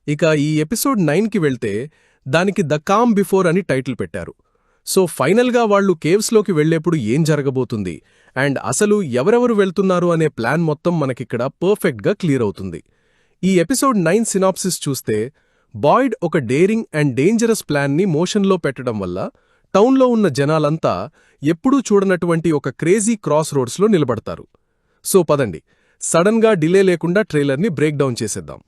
ఇక ఈ ఎపిసోడ్ 9కి వెళ్తే దానికి ద కామ్ బిఫోర్ అని టైటిల్ పెట్టారు. సో ఫైనల్గా వాళ్ళు కేవ్స్లోకి వెళ్లేప్పుడు ఏం జరగబోతుంది అండ్ అసలు ఎవరెవరు వెళ్తున్నారు అనే ప్లాన్ మొత్తం మనకిక్కడ పర్ఫెక్ట్గా క్లియర్ అవుతుంది. ఈ ఎపిసోడ్ 9 సినాప్సిస్ చూస్తే బాయిడ్ ఒక డేరింగ్ అండ్ డేంజరస్ ప్లాన్ని మోషన్లో పెట్టడం వల్ల టౌన్లో ఉన్న జనాలంతా ఎప్పుడూ చూడనటువంటి ఒక క్రేజీ క్రాస్ రోడ్స్లో నిలబడతారు. సో పదండి, సడన్గా డిలే లేకుండా ట్రైలర్ని బ్రేక్ డౌన్ చేసేద్దాం.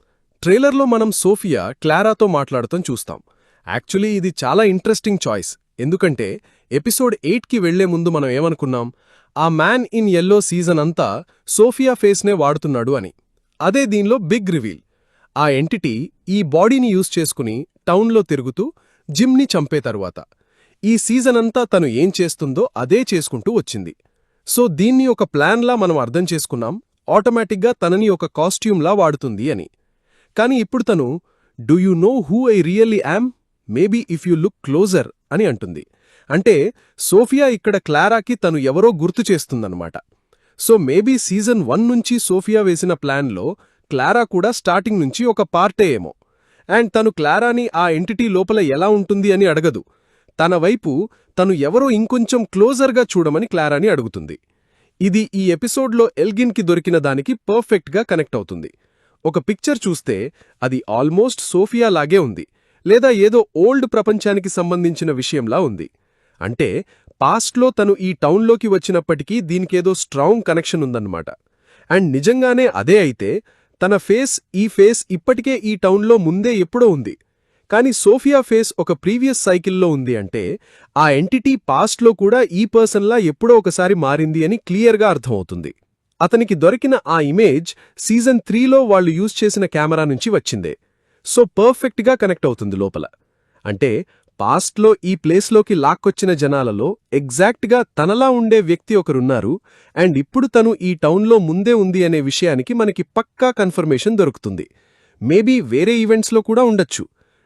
ట్రైలర్లో మనం సోఫియా క్లారాతో మాట్లాడటం చూస్తాం. యాక్చువల్లీ ఇది చాలా ఇంట్రెస్టింగ్ చాయిస్, ఎందుకంటే ఎపిసోడ్ 8కి వెళ్లే ముందు మనం ఏమనుకున్నాం, ఆ మ్యాన్ ఇన్ యెల్లో సీజన్ అంతా సోఫియా ఫేస్నే వాడుతున్నాడు అని. అదే దీనిలో బిగ్ రివీల్. ఆ ఎంటిటీ ఈ బాడీని యూజ్ చేసుకుని టౌన్లో తిరుగుతూ జిమ్ని చంపే తరువాత ఈ సీజన్ అంతా తను ఏం చేస్తుందో అదే చేసుకుంటూ వచ్చింది. సో దీన్ని ఒక ప్లాన్లా మనం అర్థం చేసుకున్నాం, ఆటోమేటిక్గా తనని ఒక కాస్ట్యూమ్లా వాడుతుంది అని. కానీ ఇప్పుడు తను do you know who I really am, maybe if you look closer అని అంటుంది. అంటే సోఫియా ఇక్కడ క్లారాకి తను ఎవరో గుర్తు చేస్తుందన్నమాట. సో మేబీ సీజన్ 1 నుంచి సోఫియా వేసిన ప్లాన్లో క్లారా కూడా స్టార్టింగ్ నుంచి ఒక పార్టే ఏమో. అండ్ తను క్లారాని ఆ ఎంటిటీ లోపల ఎలా ఉంటుంది అని అడగదు, తన వైపు తను ఎవరో ఇంకొంచెం క్లోజర్గా చూడమని క్లారాని అడుగుతుంది. ఇది ఈ ఎపిసోడ్లో ఎల్గిన్కి దొరికిన దానికి పర్ఫెక్ట్గా కనెక్ట్ అవుతుంది. ఒక పిక్చర్ చూస్తే అది ఆల్మోస్ట్ సోఫియా లాగే ఉంది, లేదా ఏదో ఓల్డ్ ప్రపంచానికి సంబంధించిన విషయంలా ఉంది. అంటే పాస్ట్లో తను ఈ టౌన్లోకి వచ్చినప్పటికీ దీనికేదో స్ట్రాంగ్ కనెక్షన్ ఉందన్నమాట. అండ్ నిజంగానే అదే అయితే తన ఫేస్ ఇప్పటికే ఈ టౌన్లో ముందే ఎప్పుడో ఉంది. కానీ సోఫియా ఫేస్ ఒక ప్రీవియస్ సైకిల్లో ఉంది అంటే ఆ ఎంటిటీ పాస్ట్లో కూడా ఈ పర్సన్లా ఎప్పుడో ఒకసారి మారింది అని క్లియర్గా అర్థమవుతుంది. అతనికి దొరికిన ఆ ఇమేజ్ సీజన్ 3లో వాళ్లు యూజ్ చేసిన కెమెరా నుంచి వచ్చిందే. సో పర్ఫెక్ట్గా కనెక్ట్ అవుతుంది లోపల. అంటే పాస్ట్లో ఈ ప్లేస్లోకి లాక్కొచ్చిన జనాలలో ఎగ్జాక్ట్గా తనలా ఉండే వ్యక్తి ఒకరున్నారు, అండ్ ఇప్పుడు తను ఈ టౌన్లో ముందే ఉంది అనే విషయానికి మనకి పక్కా కన్ఫర్మేషన్ దొరుకుతుంది. మేబీ వేరే ఈవెంట్స్లో కూడా ఉండొచ్చు.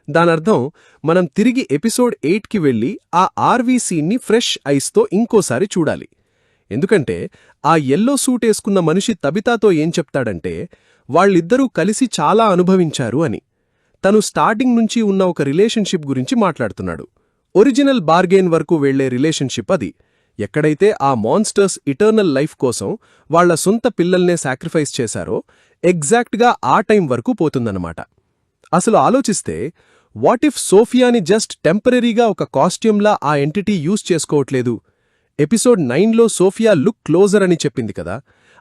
దానర్థం మనం తిరిగి ఎపిసోడ్ 8కి వెళ్ళి ఆ ఆర్వీ సీన్ని ఫ్రెష్ ఐస్తో ఇంకోసారి చూడాలి. ఎందుకంటే ఆ యెల్లో సూట్ వేసుకున్న మనిషి తబితాతో ఏం చెప్తాడంటే వాళ్ళిద్దరూ కలిసి చాలా అనుభవించారు అని. తను స్టార్టింగ్ నుంచి ఉన్న ఒక రిలేషన్షిప్ గురించి మాట్లాడుతున్నాడు. ఒరిజినల్ బార్గెయిన్ వరకు వెళ్లే రిలేషన్షిప్ అది, ఎక్కడైతే ఆ మాన్స్టర్స్ ఇటర్నల్ లైఫ్ కోసం వాళ్ల సొంత పిల్లల్నే సాక్రిఫైస్ చేశారో ఎగ్జాక్ట్గా ఆ టైం వరకు పోతుందన్నమాట. అసలు ఆలోచిస్తే వాట్ ఇఫ్ సోఫియాని జస్ట్ టెంపరరీగా ఒక కాస్ట్యూమ్లా ఆ ఎంటిటీ యూజ్ చేసుకోవట్లేదు? ఎపిసోడ్ 9లో సోఫియా లుక్ క్లోజర్ అని చెప్పింది కదా,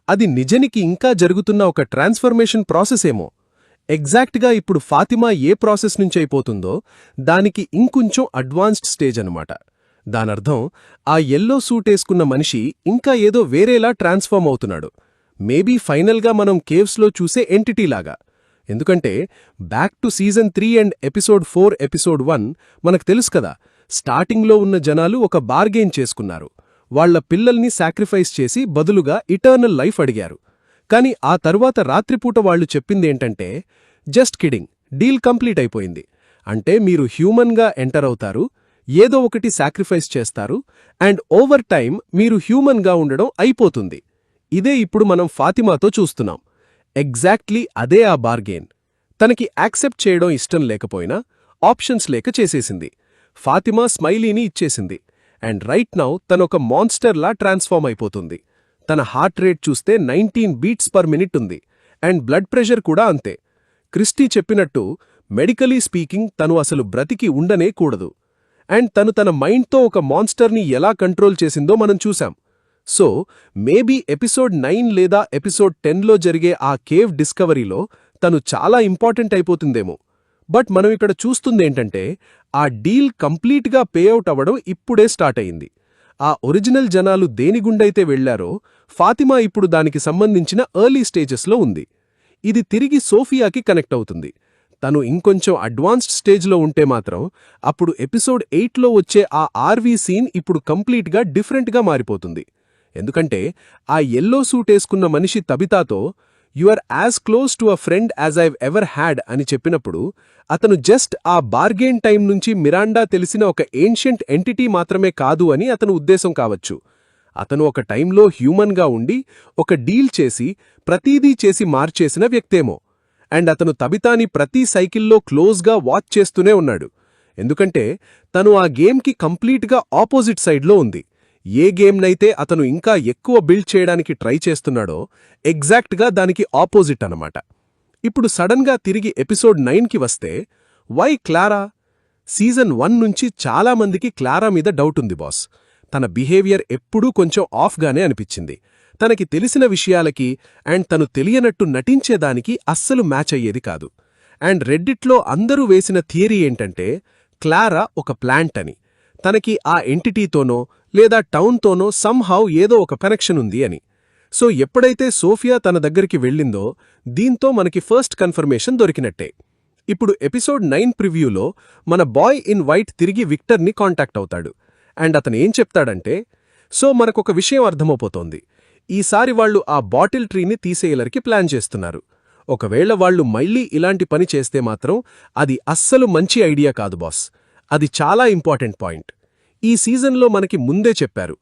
అది నిజానికి ఇంకా జరుగుతున్న ఒక ట్రాన్స్ఫర్మేషన్ ప్రాసెస్ ఏమో. ఎగ్జాక్ట్గా ఇప్పుడు ఫాతిమా ఏ ప్రాసెస్ నుంచి అయిపోతుందో దానికి ఇంకొంచెం అడ్వాన్స్డ్ స్టేజ్ అనమాట. దానర్థం ఆ యెల్లో సూట్ వేసుకున్న మనిషి ఇంకా ఏదో వేరేలా ట్రాన్స్ఫార్మ్ అవుతున్నాడు. మేబీ ఫైనల్గా మనం కేవ్స్లో చూసే ఎంటిటీలాగా. ఎందుకంటే back to season 3 and episode 4 episode 1 మనకు తెలుసు కదా, స్టార్టింగ్లో ఉన్న జనాలు ఒక బార్గెయిన్ చేసుకున్నారు. వాళ్ల పిల్లల్ని సాక్రిఫైస్ చేసి బదులుగా ఇటర్నల్ లైఫ్ అడిగారు. కానీ ఆ తరువాత రాత్రిపూట వాళ్లు చెప్పిందేంటంటే జస్ట్ కిడింగ్, డీల్ కంప్లీట్ అయిపోయింది. అంటే మీరు హ్యూమన్గా ఎంటర్ అవుతారు, ఏదో ఒకటి సాక్రిఫైస్ చేస్తారు, అండ్ ఓవర్ టైం మీరు హ్యూమన్గా ఉండడం అయిపోతుంది. ఇదే ఇప్పుడు మనం ఫాతిమాతో చూస్తున్నాం. ఎగ్జాక్ట్లీ అదే ఆ బార్గెయిన్. తనకి యాక్సెప్ట్ చేయడం ఇష్టం లేకపోయినా ఆప్షన్స్ లేక చేసేసింది. ఫాతిమా స్మైలీని ఇచ్చేసింది. అండ్ రైట్ నౌ తనొక మాన్స్టర్లా ట్రాన్స్ఫార్మ్ అయిపోతుంది. తన హార్ట్ రేట్ చూస్తే 19 బీట్స్ పర్ మినిట్ ఉంది, అండ్ బ్లడ్ ప్రెషర్ కూడా అంతే. క్రిస్టీ చెప్పినట్టు మెడికలీ స్పీకింగ్ తను అసలు బ్రతికి ఉండనే కూడదు. అండ్ తను తన మైండ్తో ఒక మాన్స్టర్ని ఎలా కంట్రోల్ చేసిందో మనం చూశాం. సో మేబీ ఎపిసోడ్ 9 లేదా ఎపిసోడ్ 10లో జరిగే ఆ కేవ్ డిస్కవరీలో తను చాలా ఇంపార్టెంట్ అయిపోతుందేమో. బట్ మనం ఇక్కడ చూస్తుందేంటంటే ఆ డీల్ కంప్లీట్గా పేఅవుట్ అవ్వడం ఇప్పుడే స్టార్ట్ అయింది. ఆ ఒరిజినల్ జనాలు దేనిగుండైతే వెళ్లారో ఫాతిమా ఇప్పుడు దానికి సంబంధించిన ఎర్లీ స్టేజెస్లో ఉంది. ఇది తిరిగి సోఫియాకి కనెక్ట్ అవుతుంది. తను ఇంకొంచెం అడ్వాన్స్డ్ స్టేజ్లో ఉంటే మాత్రం అప్పుడు ఎపిసోడ్ 8లో వచ్చే ఆ ఆర్వీ సీన్ ఇప్పుడు కంప్లీట్గా డిఫరెంట్గా మారిపోతుంది. ఎందుకంటే ఆ యెల్లో సూట్ వేసుకున్న మనిషి తబితాతో you are as close to a friend as I've ever had అని చెప్పినప్పుడు అతను జస్ట్ ఆ బార్గెయిన్ టైం నుంచి మిరాండా తెలిసిన ఒక ఏన్షియంట్ ఎంటిటీ మాత్రమే కాదు అని అతను ఉద్దేశం కావచ్చు. అతను ఒక టైంలో హ్యూమన్గా ఉండి ఒక డీల్ చేసి ప్రతీదీ చేసి మార్చేసిన వ్యక్తేమో. అండ్ అతను తబితాని ప్రతి సైకిల్లో క్లోజ్గా వాచ్ చేస్తూనే ఉన్నాడు. ఎందుకంటే తను ఆ గేమ్కి కంప్లీట్గా ఆపోజిట్ సైడ్లో ఉంది. ఏ గేమ్నైతే అతను ఇంకా ఎక్కువ బిల్డ్ చేయడానికి ట్రై చేస్తున్నాడో ఎగ్జాక్ట్గా దానికి ఆపోజిట్ అన్నమాట. ఇప్పుడు సడన్గా తిరిగి ఎపిసోడ్ 9కి వస్తే వై క్లారా? సీజన్ 1 నుంచి చాలామందికి క్లారా మీద డౌట్ ఉంది బాస్. తన బిహేవియర్ ఎప్పుడూ కొంచెం ఆఫ్గానే అనిపించింది. తనకి తెలిసిన విషయాలకి అండ్ తను తెలియనట్టు నటించేదానికి అస్సలు మ్యాచ్ అయ్యేది కాదు. అండ్ రెడ్డిట్లో అందరూ వేసిన థియరీ ఏంటంటే క్లారా ఒక ప్లాంట్ అని, తనకి ఆ ఎంటిటీతోనో లేదా టౌన్తోనో సమ్హౌ ఏదో ఒక కనెక్షన్ ఉంది అని. సో ఎప్పుడైతే సోఫియా తన దగ్గరికి వెళ్ళిందో దీంతో మనకి ఫస్ట్ కన్ఫర్మేషన్ దొరికినట్టే. ఇప్పుడు ఎపిసోడ్ 9 ప్రివ్యూలో మన బాయ్ ఇన్ వైట్ తిరిగి విక్టర్ని కాంటాక్ట్ అవుతాడు. అండ్ అతనేం చెప్తాడంటే, సో మనకొక విషయం అర్థమైపోతోంది. ఈసారి వాళ్లు ఆ బాటిల్ ట్రీని తీసేయలరికి ప్లాన్ చేస్తున్నారు. ఒకవేళ వాళ్లు మళ్లీ ఇలాంటి పని చేస్తే మాత్రం అది అస్సలు మంచి ఐడియా కాదు బాస్. అది చాలా ఇంపార్టెంట్ పాయింట్. ఈ సీజన్లో మనకి ముందే చెప్పారు,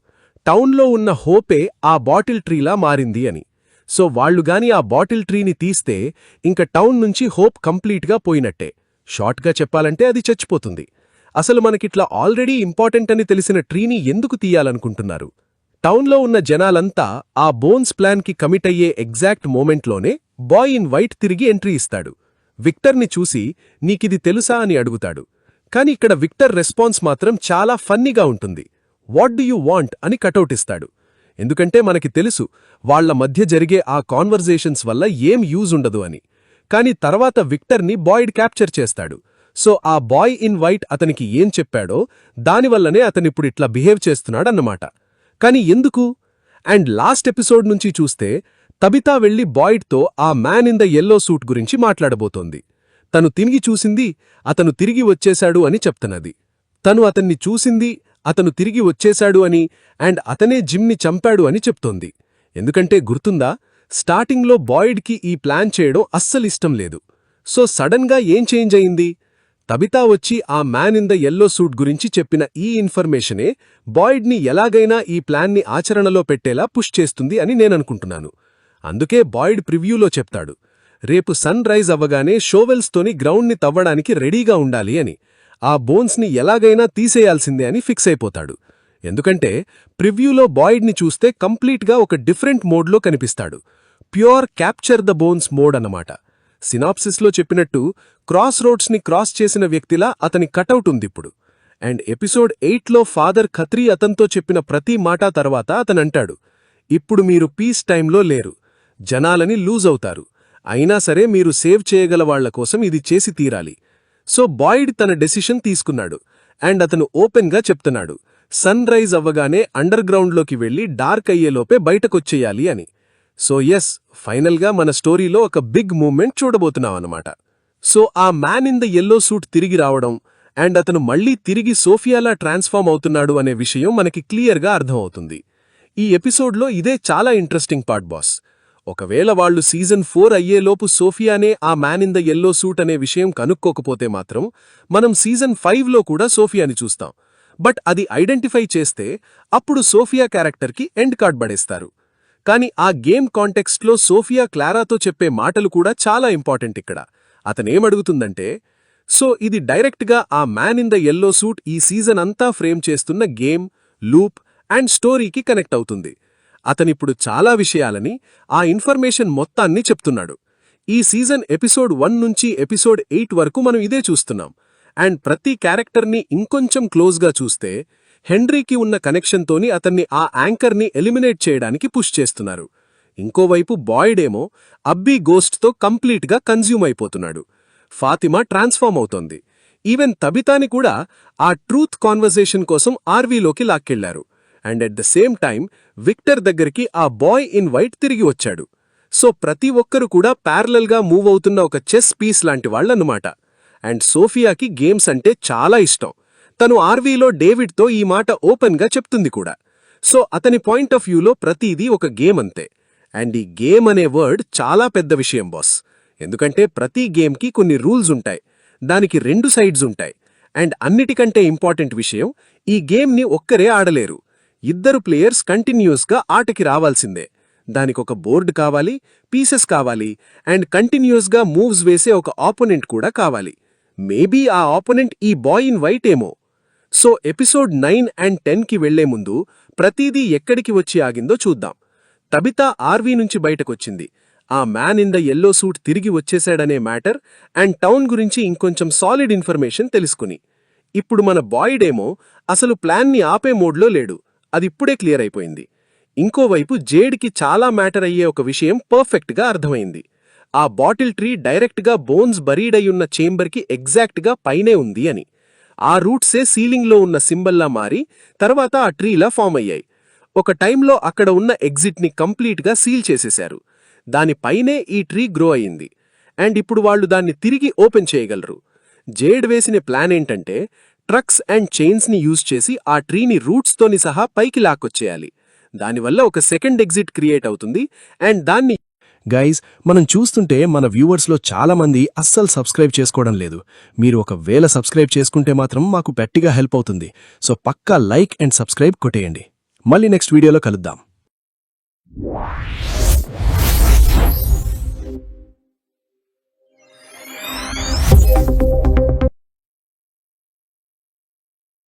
టౌన్లో ఉన్న హోపే ఆ బాటిల్ ట్రీలా మారింది అని. సో వాళ్లుగాని ఆ బాటిల్ ట్రీని తీస్తే ఇంక టౌన్ నుంచి హోప్ కంప్లీట్గా పోయినట్టే. షార్ట్గా చెప్పాలంటే అది చచ్చిపోతుంది. అసలు మనకిట్లా ఆల్రెడీ ఇంపార్టెంట్ అని తెలిసిన ట్రీని ఎందుకు తీయాలనుకుంటున్నారు? టౌన్లో ఉన్న జనాలంతా ఆ బోన్స్ ప్లాన్కి కమిట్ అయ్యే ఎగ్జాక్ట్ మోమెంట్లోనే బాయ్ ఇన్ వైట్ తిరిగి ఎంట్రీ ఇస్తాడు. విక్టర్ని చూసి నీకిది తెలుసా అని అడుగుతాడు. కాని ఇక్కడ విక్టర్ రెస్పాన్స్ మాత్రం చాలా ఫన్నీగా ఉంటుంది. వాట్ డు యూ వాంట్ అని కటౌట్ ఇస్తాడు. ఎందుకంటే మనకి తెలుసు వాళ్ల మధ్య జరిగే ఆ కాన్వర్జేషన్స్ వల్ల ఏం యూజ్ ఉండదు అని. కాని తర్వాత విక్టర్ని బాయ్డ్ క్యాప్చర్ చేస్తాడు. సో ఆ బాయ్ ఇన్ వైట్ అతనికి ఏం చెప్పాడో దానివల్లనే అతనిప్పుడిట్లా బిహేవ్ చేస్తున్నాడన్నమాట. కాని ఎందుకు? అండ్ లాస్ట్ ఎపిసోడ్ నుంచి చూస్తే తబితా వెళ్లి బాయ్డ్తో ఆ man in the yellow suit గురించి మాట్లాడబోతోంది. తను తిరిగి చూసింది, అతను తిరిగి వచ్చేశాడు అని చెప్తున్నది. తను అతన్ని చూసింది, అతను తిరిగి వచ్చేశాడు అని అండ్ అతనే జిమ్ని చంపాడు అని చెప్తోంది. ఎందుకంటే గుర్తుందా, స్టార్టింగ్లో బాయ్డ్కి ఈ ప్లాన్ చేయడం అస్సలిష్టం లేదు. సో సడన్గా ఏం చేంజ్ అయింది? తబితా వచ్చి ఆ man in the yellow suit గురించి చెప్పిన ఈ ఇన్ఫర్మేషనే బాయ్డ్ని ఎలాగైనా ఈ ప్లాన్ని ఆచరణలో పెట్టేలా పుష్ చేస్తుంది అని నేననుకుంటున్నాను. అందుకే బాయ్డ్ ప్రివ్యూలో చెప్తాడు, రేపు సన్ రైజ్ అవ్వగానే షోవెల్స్తోని గ్రౌండ్ని తవ్వడానికి రెడీగా ఉండాలి అని. ఆ బోన్స్ని ఎలాగైనా తీసేయాల్సిందే అని ఫిక్స్ అయిపోతాడు. ఎందుకంటే ప్రివ్యూలో బాయ్డ్ని చూస్తే కంప్లీట్గా ఒక డిఫరెంట్ మోడ్లో కనిపిస్తాడు. Pure capture the bones mode అన్నమాట. సినాప్సిస్లో చెప్పినట్టు క్రాస్ రోడ్స్ని క్రాస్ చేసిన వ్యక్తిలా అతని కటౌట్ ఉందిప్పుడు. అండ్ ఎపిసోడ్ 8లో ఫాదర్ ఖత్రీ అతనితో చెప్పిన ప్రతి మాట తర్వాత అతనంటాడు, ఇప్పుడు మీరు పీస్ టైంలో లేరు, జనాలని లూజ్ అవుతారు, అయినా సరే మీరు సేవ్ చేయగల వాళ్ల కోసం ఇది చేసి తీరాలి. సో బాయ్డ్ తన డెసిషన్ తీసుకున్నాడు. అండ్ అతను ఓపెన్గా చెప్తున్నాడు, సన్ రైజ్ అవ్వగానే అండర్ గ్రౌండ్లోకి వెళ్లి డార్క్ అయ్యేలోపే బయటకొచ్చేయాలి అని. సో ఎస్, ఫైనల్గా మన స్టోరీలో ఒక బిగ్ మూవ్మెంట్ చూడబోతున్నామన్నమాట. సో ఆ man in the yellow suit తిరిగి రావడం అండ్ అతను మళ్లీ తిరిగి సోఫియాలా ట్రాన్స్ఫార్మ్ అవుతున్నాడు అనే విషయం మనకి క్లియర్గా అర్థమవుతుంది. ఈ ఎపిసోడ్లో ఇదే చాలా ఇంట్రెస్టింగ్ పార్ట్ బాస్. ఒకవేళ వాళ్లు సీజన్ 4 అయ్యేలోపు సోఫియానే ఆ man in the yellow suit అనే విషయం కనుక్కోకపోతే మాత్రం మనం సీజన్ 5లో కూడా సోఫియాని చూస్తాం. బట్ అది ఐడెంటిఫై చేస్తే అప్పుడు సోఫియా క్యారెక్టర్కి ఎండ్ కార్డ్ పడేస్తారు. కాని ఆ గేమ్ కాంటెక్స్ట్లో సోఫియా క్లారాతో చెప్పే మాటలు కూడా చాలా ఇంపార్టెంట్ ఇక్కడ. అతనేమడుగుతుందంటే, సో ఇది డైరెక్ట్గా ఆ man in the yellow suit ఈ సీజన్ అంతా ఫ్రేమ్ చేస్తున్న గేమ్, లూప్ అండ్ స్టోరీకి కనెక్ట్ అవుతుంది. అతనిప్పుడు చాలా విషయాలని, ఆ ఇన్ఫర్మేషన్ మొత్తాన్ని చెప్తున్నాడు. ఈ సీజన్ ఎపిసోడ్ 1 నుంచి ఎపిసోడ్ 8 వరకు మనం ఇదే చూస్తున్నాం. అండ్ ప్రతి క్యారెక్టర్ని ఇంకొంచెం క్లోజ్గా చూస్తే హెన్రీకి ఉన్న కనెక్షన్తోని అతన్ని ఆ యాంకర్ని ఎలిమినేట్ చేయడానికి పుష్ చేస్తున్నారు. ఇంకోవైపు బాయ్డేమో అబ్బీ గోస్ట్తో కంప్లీట్గా కన్జ్యూమ్ అయిపోతున్నాడు. ఫాతిమా ట్రాన్స్ఫార్మ్ అవుతోంది. ఈవెన్ తబితాని కూడా ఆ ట్రూత్ కాన్వర్సేషన్ కోసం ఆర్వీలోకి లాక్కెళ్లారు. And at the same time Victor దగ్గరికి ఆ బాయ్ ఇన్ వైట్ తిరిగి వచ్చాడు. సో ప్రతి ఒక్కరు కూడా ప్యారలల్గా మూవ్ అవుతున్న ఒక చెస్ పీస్ లాంటి వాళ్లన్నమాట. అండ్ సోఫియాకి గేమ్స్ అంటే చాలా ఇష్టం. తను ఆర్వీలో డేవిడ్తో ఈ మాట ఓపెన్గా చెప్తుంది కూడా. సో అతని పాయింట్ ఆఫ్ వ్యూలో ప్రతిదీ ఒక గేమ్ అంతే. అండ్ ఈ గేమ్ అనే వర్డ్ చాలా పెద్ద విషయం బాస్. ఎందుకంటే ప్రతి గేమ్కి కొన్ని రూల్స్ ఉంటాయి, దానికి 2 సైడ్స్ ఉంటాయి. అండ్ అన్నిటికంటే ఇంపార్టెంట్ విషయం, ఈ గేమ్ని ఒక్కరే ఆడలేరు. 2 ప్లేయర్స్ కంటిన్యూస్గా ఆటకి రావాల్సిందే. దానికొక బోర్డు కావాలి, పీసెస్ కావాలి, అండ్ కంటిన్యూస్గా మూవ్స్ వేసే ఒక ఆపోనెంట్ కూడా కావాలి. మేబీ ఆ ఆపోనెంట్ ఈ బాయ్ ఇన్ వైట్ ఏమో. సో ఎపిసోడ్ 9 అండ్ 10కి వెళ్లే ముందు ప్రతిదీ ఎక్కడికి వచ్చి ఆగిందో చూద్దాం. తబితా ఆర్వీ నుంచి బయటకొచ్చింది. ఆ man in the yellow suit తిరిగి వచ్చేశాడనే మ్యాటర్ అండ్ టౌన్ గురించి ఇంకొంచెం సాలిడ్ ఇన్ఫర్మేషన్ తెలుసుకుని. ఇప్పుడు మన బాయిడేమో అసలు ప్లాన్ని ఆపే మోడ్లో లేడు. అదిప్పుడే క్లియర్ అయిపోయింది. ఇంకోవైపు జేడ్కి చాలా మ్యాటర్ అయ్యే ఒక విషయం పర్ఫెక్ట్గా అర్థమైంది. ఆ బాటిల్ ట్రీ డైరెక్ట్గా బోన్స్ బరీడయ్యున్న చేంబర్కి ఎగ్జాక్ట్గా పైనే ఉంది అని. ఆ రూట్సే సీలింగ్లో ఉన్న సింబల్లా మారి తర్వాత ఆ ట్రీలా ఫామ్ అయ్యాయి. ఒక టైంలో అక్కడ ఉన్న ఎగ్జిట్ని కంప్లీట్గా సీల్ చేసేశారు. దానిపైనే ఈ ట్రీ గ్రో అయింది. అండ్ ఇప్పుడు వాళ్ళు దాన్ని తిరిగి ఓపెన్ చేయగలరు. జేడ్ వేసిన ప్లాన్ ఏంటంటే ట్రక్స్ అండ్ చైన్స్ని యూజ్ చేసి ఆ ట్రీని రూట్స్తోని సహా పైకి లాక్కొచ్చేయాలి. దానివల్ల ఒక సెకండ్ ఎగ్జిట్ క్రియేట్ అవుతుంది అండ్ దాన్ని గైజ్, మనం చూస్తుంటే మన వ్యూవర్స్లో చాలామంది అస్సలు సబ్స్క్రైబ్ చేసుకోవడం లేదు. మీరు ఒకవేళ సబ్స్క్రైబ్ చేసుకుంటే మాత్రం మాకు గట్టిగా హెల్ప్ అవుతుంది. సో పక్కా లైక్ అండ్ సబ్స్క్రైబ్ కొట్టేయండి. మళ్ళీ నెక్స్ట్ వీడియోలో కలుద్దాం.